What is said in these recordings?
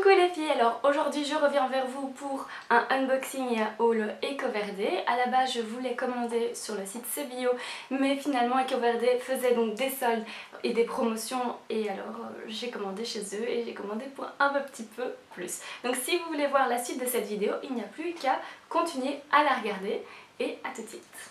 Coucou les filles, alors aujourd'hui je reviens vers vous pour un unboxing et un haul EcoVerde. À la base je voulais commander sur le site CBio, mais finalement EcoVerde faisait donc des soldes et des promotions et alors j'ai commandé chez eux et j'ai commandé pour un petit peu plus. Donc si vous voulez voir la suite de cette vidéo, il n'y a plus qu'à continuer à la regarder et à tout de suite.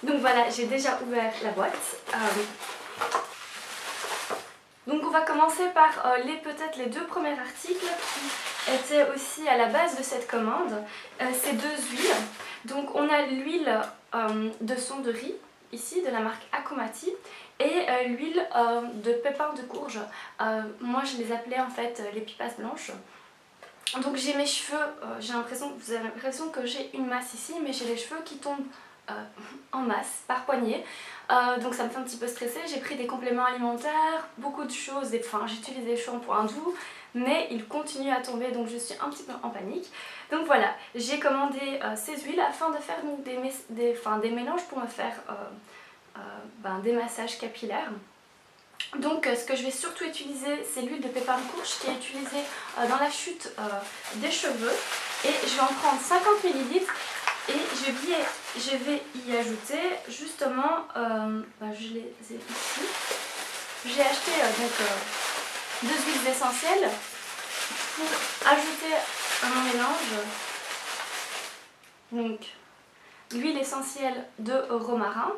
Donc voilà, j'ai déjà ouvert la boîte. Donc on va commencer par peut-être les deux premiers articles qui étaient aussi à la base de cette commande. Ces deux huiles. Donc on a l'huile de son de riz, ici de la marque Akomati, et l'huile de pépins de courge. Moi je les appelais en fait les pipas blanches. Donc j'ai mes cheveux, j'ai l'impression, vous avez l'impression que j'ai une masse ici, mais j'ai les cheveux qui tombent en masse, par poignée. Donc ça me fait un petit peu stresser. J'ai pris des compléments alimentaires, beaucoup de choses, j'utilise des shampoings doux, mais ils continuent à tomber, donc je suis un petit peu en panique. Donc voilà, j'ai commandé ces huiles afin de faire donc, des mélanges pour me faire des massages capillaires. Donc ce que je vais surtout utiliser, c'est l'huile de pépins de courge qui est utilisée dans la chute des cheveux, et je vais en prendre 50 ml. Et je vais y ajouter justement, je les ai ici, j'ai acheté deux huiles essentielles pour ajouter à mon mélange. Donc l'huile essentielle de romarin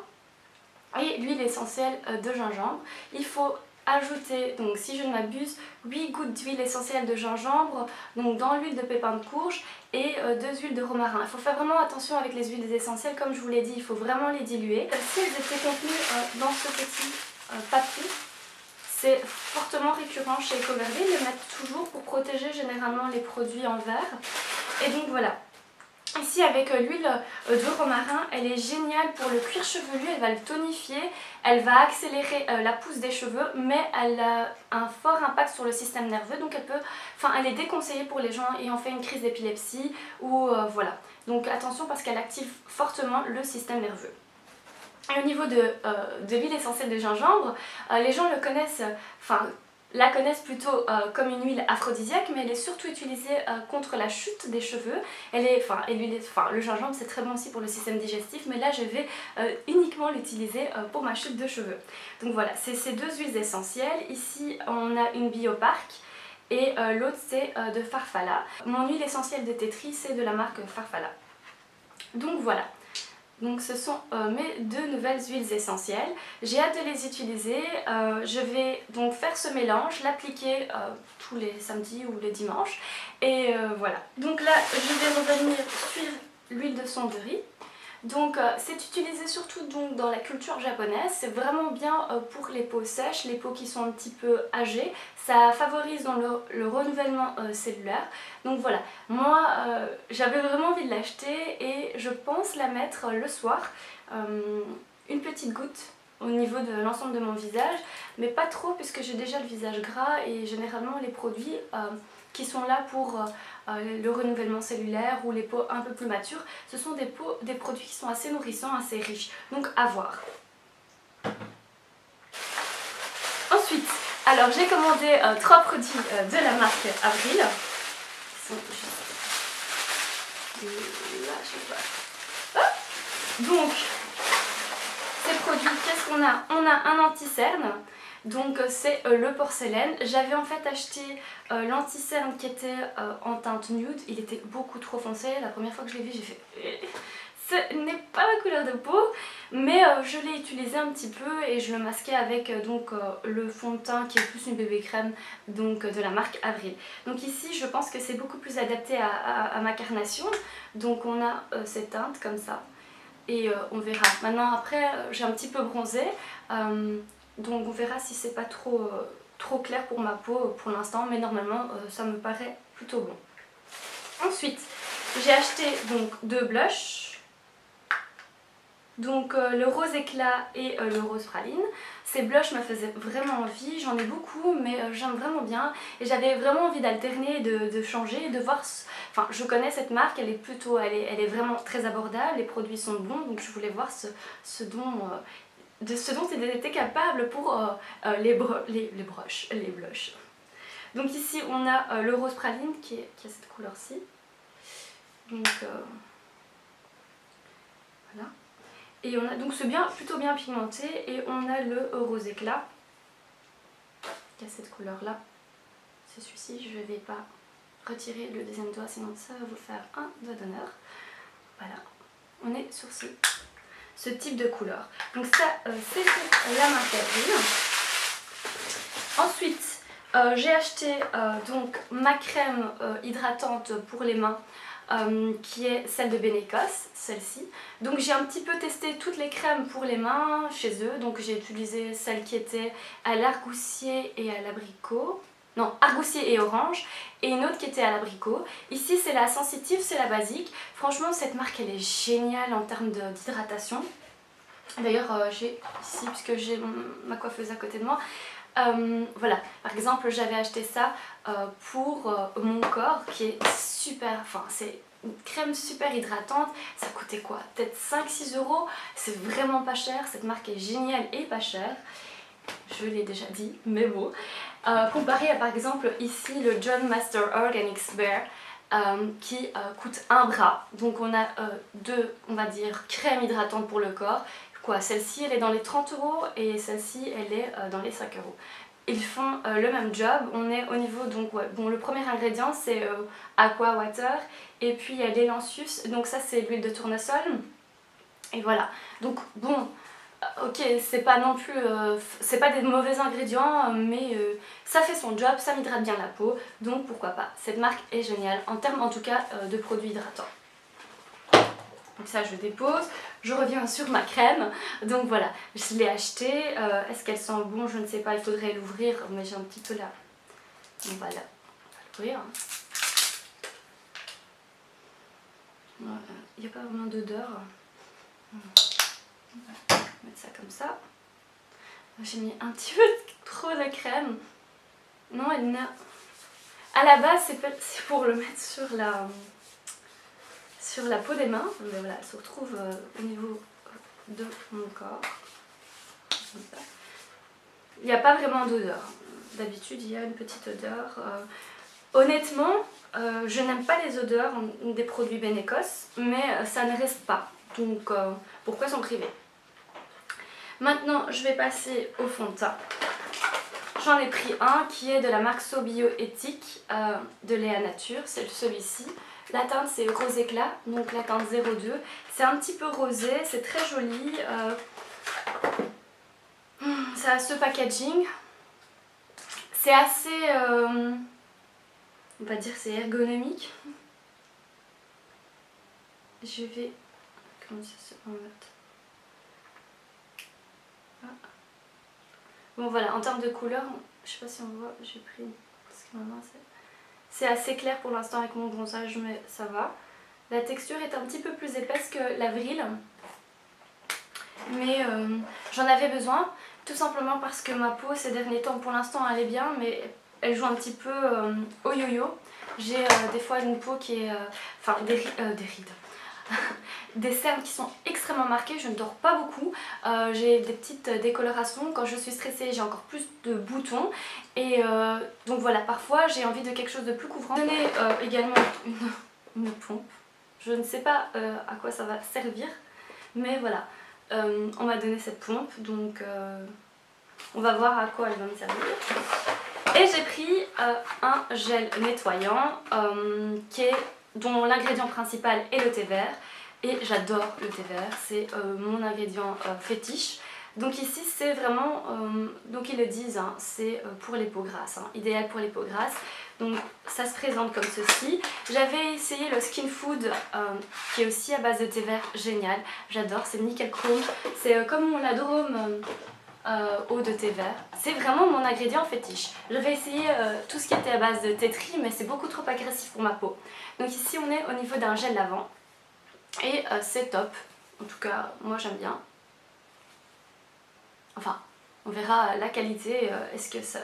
et l'huile essentielle de gingembre. Il faut ajouter, donc si je ne m'abuse, 8 gouttes d'huile essentielle de gingembre donc dans l'huile de pépins de courge et 2 huiles de romarin. Il faut faire vraiment attention avec les huiles essentielles, comme je vous l'ai dit, il faut vraiment les diluer. Si elles étaient contenues dans ce petit papier, c'est fortement récurrent chez EcoVerde, ils le mettent toujours pour protéger généralement les produits en verre. Et donc voilà. Ici avec l'huile de romarin, elle est géniale pour le cuir chevelu, elle va le tonifier, elle va accélérer la pousse des cheveux, mais elle a un fort impact sur le système nerveux, donc elle est déconseillée pour les gens ayant fait une crise d'épilepsie ou voilà. Donc attention parce qu'elle active fortement le système nerveux. Et au niveau de l'huile essentielle de gingembre, les gens le connaissent, la connaissent plutôt comme une huile aphrodisiaque, mais elle est surtout utilisée contre la chute des cheveux. Le gingembre c'est très bon aussi pour le système digestif, mais là je vais uniquement l'utiliser pour ma chute de cheveux. Donc voilà, c'est ces deux huiles essentielles. Ici on a une Biopark et l'autre c'est de Farfalla. Mon huile essentielle de thé tree c'est de la marque Farfalla. Donc voilà. Donc ce sont mes deux nouvelles huiles essentielles. J'ai hâte de les utiliser. Je vais donc faire ce mélange, l'appliquer tous les samedis ou les dimanches. Et voilà. Donc là, je vais revenir sur l'huile de son de riz. Donc c'est utilisé surtout donc, dans la culture japonaise, c'est vraiment bien pour les peaux sèches, les peaux qui sont un petit peu âgées, ça favorise dans le renouvellement cellulaire. Donc voilà, moi j'avais vraiment envie de l'acheter et je pense la mettre le soir, une petite goutte au niveau de l'ensemble de mon visage, mais pas trop puisque j'ai déjà le visage gras et généralement les produits qui sont là pour le renouvellement cellulaire ou les peaux un peu plus matures, ce sont des produits qui sont assez nourrissants, assez riches, donc à voir. Ensuite, alors j'ai commandé 3 produits de la marque Avril. Ils sont juste là, je sais pas. Donc, ces produits, qu'est-ce qu'on a? On a un anti-cerne. Donc c'est le porcelaine. J'avais en fait acheté l'anti-cerne qui était en teinte nude. Il était beaucoup trop foncé. La première fois que je l'ai vu, j'ai fait ce n'est pas ma couleur de peau. Mais je l'ai utilisé un petit peu et je le masquais avec le fond de teint qui est plus une bébé crème donc, de la marque Avril. Donc ici je pense que c'est beaucoup plus adapté à ma carnation. Donc on a cette teinte comme ça. Et on verra. Maintenant après j'ai un petit peu bronzé. Donc on verra si c'est pas trop clair pour ma peau pour l'instant, mais normalement ça me paraît plutôt bon. Ensuite, j'ai acheté donc 2 blushs. Donc le rose éclat et le rose praline. Ces blushs me faisaient vraiment envie, j'en ai beaucoup mais j'aime vraiment bien. Et j'avais vraiment envie d'alterner, de changer, de voir... je connais cette marque, elle est vraiment très abordable, les produits sont bons, donc je voulais voir ce dont ils étaient capables pour les blushs. Donc ici on a le rose praline qui a cette couleur-ci. Donc voilà. Et on a donc c'est plutôt bien pigmenté et on a le rose éclat qui a cette couleur-là. C'est celui-ci, je ne vais pas retirer le deuxième doigt sinon ça va vous faire un doigt d'honneur. Voilà, on est sur ce type de couleur. Donc ça c'est pour la marque Avril. Ensuite j'ai acheté donc ma crème hydratante pour les mains qui est celle de Benecos, celle-ci. Donc j'ai un petit peu testé toutes les crèmes pour les mains chez eux. Donc j'ai utilisé celle qui était à l'argousier et à l'abricot. Non, argousier et orange, et une autre qui était à l'abricot. Ici c'est la sensitive, c'est la basique. Franchement cette marque elle est géniale en termes d'hydratation. D'ailleurs j'ai ici, puisque j'ai ma coiffeuse à côté de moi, voilà, par exemple j'avais acheté ça pour mon corps qui est super, enfin c'est une crème super hydratante. Ça coûtait quoi? Peut-être 5-6 €. C'est vraiment pas cher, cette marque est géniale et pas chère. Je l'ai déjà dit, mais bon. Comparé à par exemple ici le John Master Organics Bare qui coûte un bras. Donc on a deux, on va dire, crèmes hydratantes pour le corps. Quoi, celle-ci elle est dans les 30 € et celle-ci elle est dans les 5 €. Ils font le même job. On est au niveau, donc ouais, bon, le premier ingrédient c'est Aqua Water et puis il y a l'élancius, donc ça c'est l'huile de tournesol. Et voilà, donc bon, ok, c'est pas non plus, c'est pas des mauvais ingrédients, mais ça fait son job, ça m'hydrate bien la peau, donc pourquoi pas. Cette marque est géniale, en termes en tout cas de produits hydratants. Donc ça je dépose, je reviens sur ma crème, donc voilà, je l'ai achetée, est-ce qu'elle sent bon, je ne sais pas, il faudrait l'ouvrir, mais j'ai un petit peu là, donc voilà, on va l'ouvrir. Il n'y a pas vraiment d'odeur. On va mettre ça comme ça. J'ai mis un petit peu trop de crème. Non, elle n'a... À la base, c'est pour le mettre sur la peau des mains. Mais voilà, elle se retrouve au niveau de mon corps. Comme ça. Il n'y a pas vraiment d'odeur. D'habitude, il y a une petite odeur. Honnêtement, je n'aime pas les odeurs des produits Benecos, mais ça ne reste pas. Donc, pourquoi s'en priver? Maintenant, je vais passer au fond de teint. J'en ai pris un qui est de la marque So Bioéthique de Léa Nature, c'est celui-ci. La teinte c'est rose éclat, donc la teinte 02. C'est un petit peu rosé, c'est très joli. Ça a ce packaging. C'est assez, on va dire c'est ergonomique. Je vais, comment ça se remet? Bon voilà, en termes de couleur, je sais pas si on voit, j'ai pris ce que ma main c'est assez clair pour l'instant avec mon bronzage, mais ça va. La texture est un petit peu plus épaisse que l'Avril, mais j'en avais besoin, tout simplement parce que ma peau ces derniers temps, pour l'instant elle est bien, mais elle joue un petit peu au yo-yo. J'ai des fois une peau qui est, enfin des rides. Des cernes qui sont extrêmement marquées, je ne dors pas beaucoup, j'ai des petites décolorations, quand je suis stressée j'ai encore plus de boutons et donc voilà, parfois j'ai envie de quelque chose de plus couvrant. Je donnais également une pompe, je ne sais pas à quoi ça va servir, mais voilà, on m'a donné cette pompe, donc on va voir à quoi elle va me servir. Et j'ai pris un gel nettoyant dont l'ingrédient principal est le thé vert. Et j'adore le thé vert, c'est mon ingrédient fétiche. Donc ici c'est vraiment, donc ils le disent, hein, c'est pour les peaux grasses, hein, idéal pour les peaux grasses. Donc ça se présente comme ceci. J'avais essayé le Skin Food qui est aussi à base de thé vert, génial, j'adore, c'est nickel chrome. C'est comme mon Ladrome eau de thé vert. C'est vraiment mon ingrédient fétiche. J'avais essayé tout ce qui était à base de thé tri, mais c'est beaucoup trop agressif pour ma peau. Donc ici on est au niveau d'un gel lavant. Et c'est top, en tout cas moi j'aime bien. Enfin, on verra la qualité, est-ce que ça...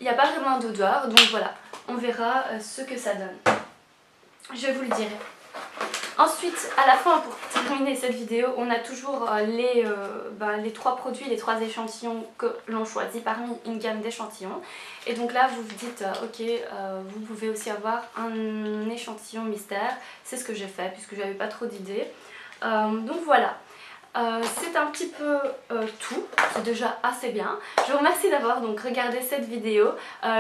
Il n'y a pas vraiment d'odeur, donc voilà, on verra ce que ça donne. Je vous le dirai. Ensuite, à la fin, pour terminer cette vidéo, on a toujours les 3 produits, les 3 échantillons que l'on choisit parmi une gamme d'échantillons. Et donc là, vous vous dites, ok, vous pouvez aussi avoir un échantillon mystère. C'est ce que j'ai fait puisque j'avais pas trop d'idées. Donc voilà. C'est un petit peu tout, c'est déjà assez bien. Je vous remercie d'avoir donc regardé cette vidéo.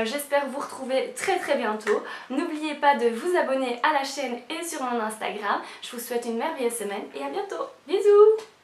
J'espère vous retrouver très bientôt. N'oubliez pas de vous abonner à la chaîne et sur mon Instagram. Je vous souhaite une merveilleuse semaine et à bientôt. Bisous!